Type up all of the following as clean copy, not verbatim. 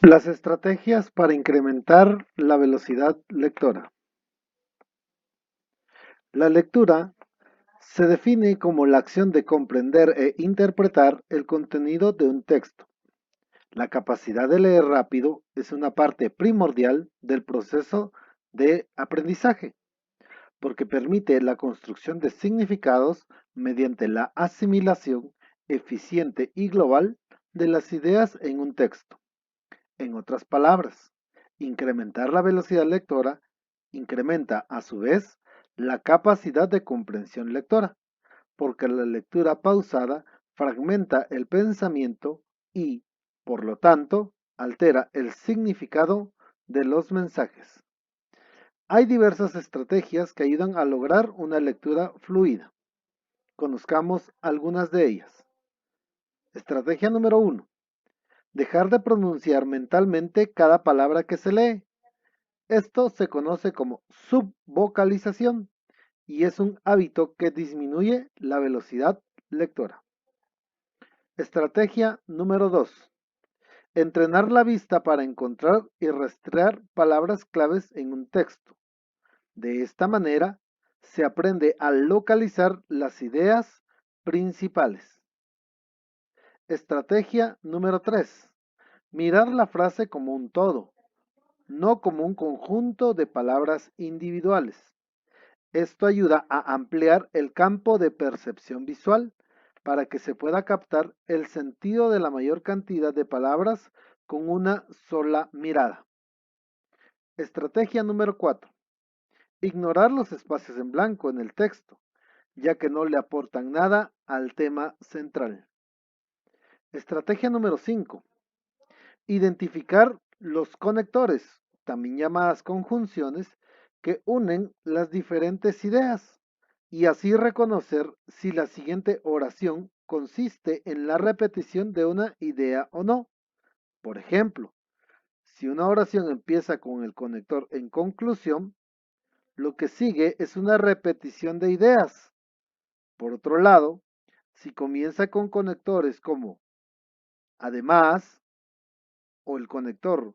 Las estrategias para incrementar la velocidad lectora. La lectura se define como la acción de comprender e interpretar el contenido de un texto. La capacidad de leer rápido es una parte primordial del proceso de aprendizaje, porque permite la construcción de significados mediante la asimilación eficiente y global de las ideas en un texto. En otras palabras, incrementar la velocidad lectora incrementa a su vez la capacidad de comprensión lectora, porque la lectura pausada fragmenta el pensamiento y, por lo tanto, altera el significado de los mensajes. Hay diversas estrategias que ayudan a lograr una lectura fluida. Conozcamos algunas de ellas. Estrategia número 1. Dejar de pronunciar mentalmente cada palabra que se lee. Esto se conoce como subvocalización y es un hábito que disminuye la velocidad lectora. Estrategia número 2. Entrenar la vista para encontrar y rastrear palabras claves en un texto. De esta manera, se aprende a localizar las ideas principales. Estrategia número 3. Mirar la frase como un todo, no como un conjunto de palabras individuales. Esto ayuda a ampliar el campo de percepción visual para que se pueda captar el sentido de la mayor cantidad de palabras con una sola mirada. Estrategia número 4. Ignorar los espacios en blanco en el texto, ya que no le aportan nada al tema central. Estrategia número 5. Identificar los conectores, también llamadas conjunciones, que unen las diferentes ideas y así reconocer si la siguiente oración consiste en la repetición de una idea o no. Por ejemplo, si una oración empieza con el conector en conclusión, lo que sigue es una repetición de ideas. Por otro lado, si comienza con conectores como además o el conector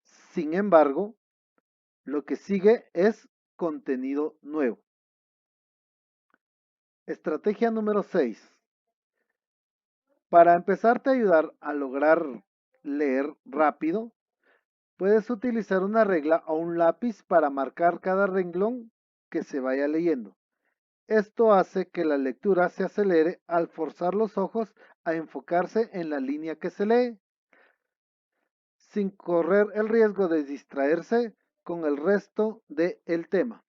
sin embargo, lo que sigue es contenido nuevo. Estrategia número 6. Para empezarte a ayudar a lograr leer rápido, puedes utilizar una regla o un lápiz para marcar cada renglón que se vaya leyendo. Esto hace que la lectura se acelere al forzar los ojos a enfocarse en la línea que se lee, sin correr el riesgo de distraerse con el resto del tema.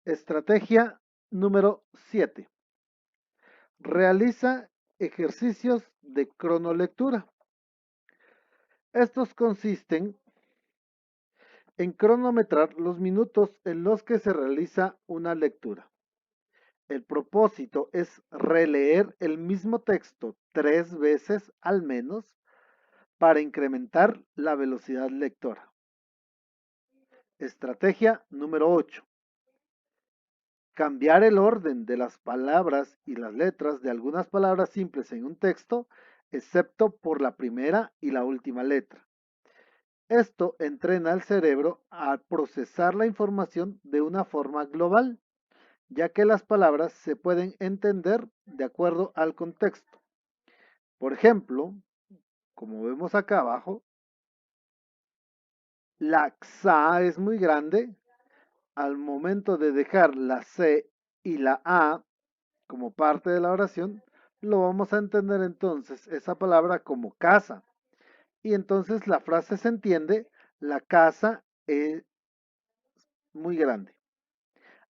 Estrategia número 7. Realiza ejercicios de cronolectura. Estos consisten en cronometrar los minutos en los que se realiza una lectura. El propósito es releer el mismo texto 3 veces al menos para incrementar la velocidad lectora. Estrategia número 8. Cambiar el orden de las palabras y las letras de algunas palabras simples en un texto, excepto por la primera y la última letra. Esto entrena al cerebro a procesar la información de una forma global, ya que las palabras se pueden entender de acuerdo al contexto. Por ejemplo, como vemos acá abajo, la xa es muy grande. Al momento de dejar la C y la A como parte de la oración, lo vamos a entender entonces esa palabra como casa. Y entonces la frase se entiende, la casa es muy grande.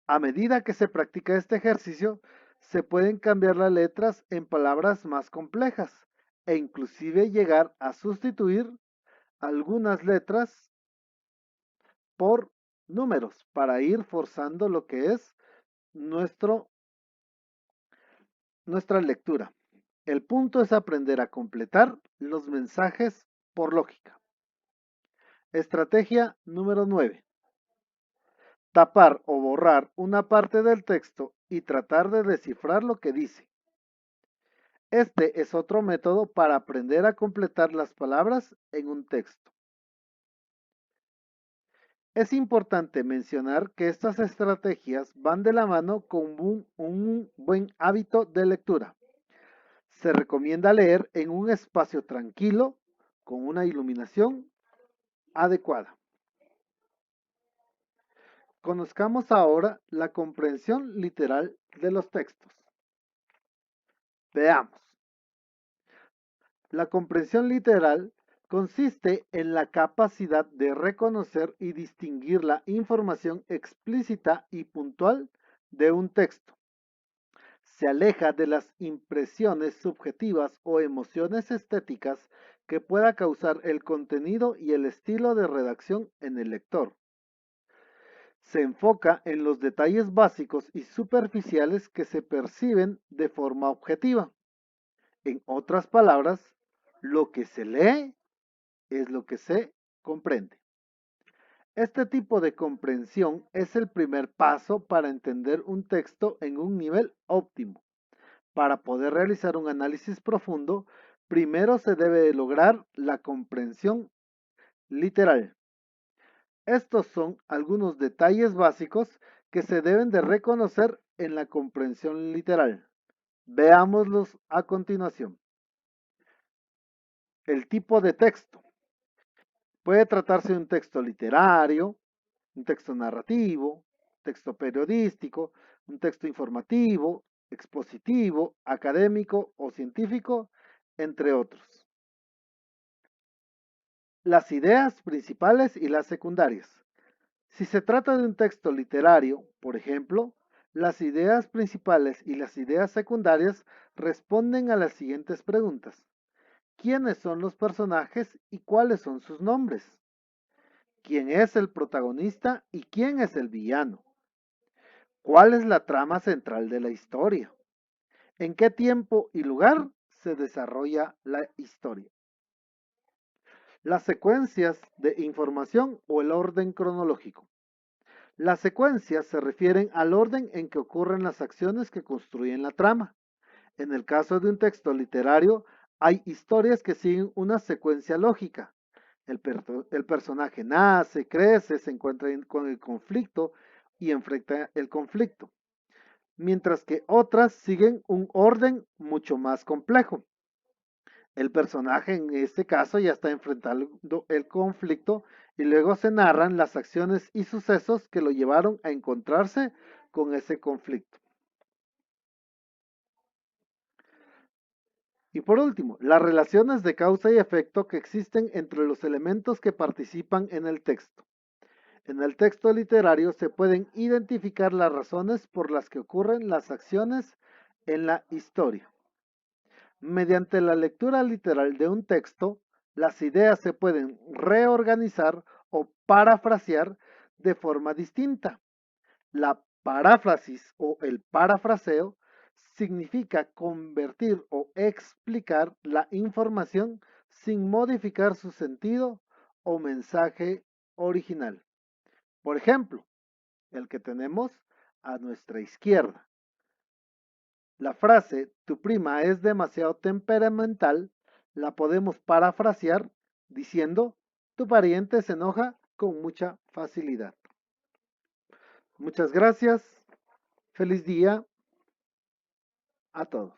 A medida que se practica este ejercicio, se pueden cambiar las letras en palabras más complejas e inclusive llegar a sustituir algunas letras por números para ir forzando lo que es nuestro nuestra lectura. El punto es aprender a completar los mensajes por lógica. Estrategia número 9. Tapar o borrar una parte del texto y tratar de descifrar lo que dice. Este es otro método para aprender a completar las palabras en un texto. Es importante mencionar que estas estrategias van de la mano con un buen hábito de lectura. Se recomienda leer en un espacio tranquilo, con una iluminación adecuada. Conozcamos ahora la comprensión literal de los textos. Veamos. La comprensión literal consiste en la capacidad de reconocer y distinguir la información explícita y puntual de un texto. Se aleja de las impresiones subjetivas o emociones estéticas que pueda causar el contenido y el estilo de redacción en el lector. Se enfoca en los detalles básicos y superficiales que se perciben de forma objetiva. En otras palabras, lo que se lee es lo que se comprende. Este tipo de comprensión es el primer paso para entender un texto en un nivel óptimo. Para poder realizar un análisis profundo, primero se debe lograr la comprensión literal. Estos son algunos detalles básicos que se deben de reconocer en la comprensión literal. Veámoslos a continuación. El tipo de texto. Puede tratarse de un texto literario, un texto narrativo, texto periodístico, un texto informativo, expositivo, académico o científico, entre otros. Las ideas principales y las secundarias. Si se trata de un texto literario, por ejemplo, las ideas principales y las ideas secundarias responden a las siguientes preguntas. ¿Quiénes son los personajes y cuáles son sus nombres? ¿Quién es el protagonista y quién es el villano? ¿Cuál es la trama central de la historia? ¿En qué tiempo y lugar se desarrolla la historia? Las secuencias de información o el orden cronológico. Las secuencias se refieren al orden en que ocurren las acciones que construyen la trama. En el caso de un texto literario, hay historias que siguen una secuencia lógica. El personaje nace, crece, se encuentra con el conflicto y enfrenta el conflicto, mientras que otras siguen un orden mucho más complejo. El personaje en este caso ya está enfrentando el conflicto y luego se narran las acciones y sucesos que lo llevaron a encontrarse con ese conflicto. Y por último, las relaciones de causa y efecto que existen entre los elementos que participan en el texto. En el texto literario se pueden identificar las razones por las que ocurren las acciones en la historia. Mediante la lectura literal de un texto, las ideas se pueden reorganizar o parafrasear de forma distinta. La paráfrasis o el parafraseo significa convertir o explicar la información sin modificar su sentido o mensaje original. Por ejemplo, el que tenemos a nuestra izquierda. La frase "tu prima es demasiado temperamental" la podemos parafrasear diciendo "tu pariente se enoja con mucha facilidad". Muchas gracias. Feliz día a todos.